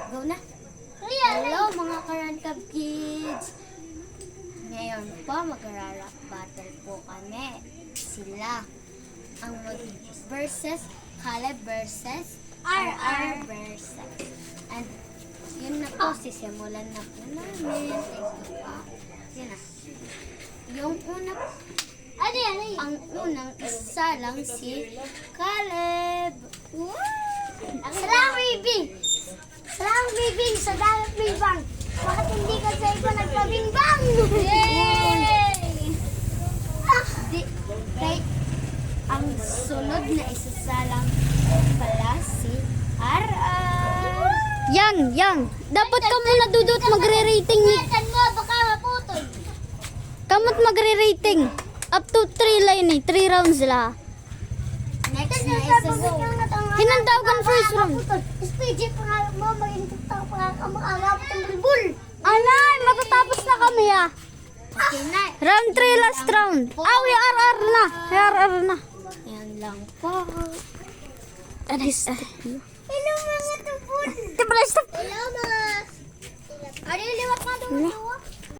Go na. Hello mga Karangkab Kids! Ngayon po mag-rap battle po kami. Sila ang versus Caleb versus RR versus. And yun na po, sisimulan na po namin. Thank you pa. Yun na. Yung una, ang unang isa lang si Caleb. Salam Bibing! Salam Bibing sa dagat Bibang! Bakit hindi ka sa iba nagpabingbang? Yay! Kay ang sunod na isasalang pala si RR. Yang. Dapat ka muna dudot magre-rating ni. Ingatan mo, baka maputol. Kamot magre-rating. Up to 3 line eh. 3 rounds sila. Next na isasalang. Hinandagan first round. SPG, pangarap mo, maging tutang pangarap ng bulbul. Anay, matatapos na kami ah. Okay na. Round 3 last round. We RR na. RR na. Yan lang po. Anis. Hello mga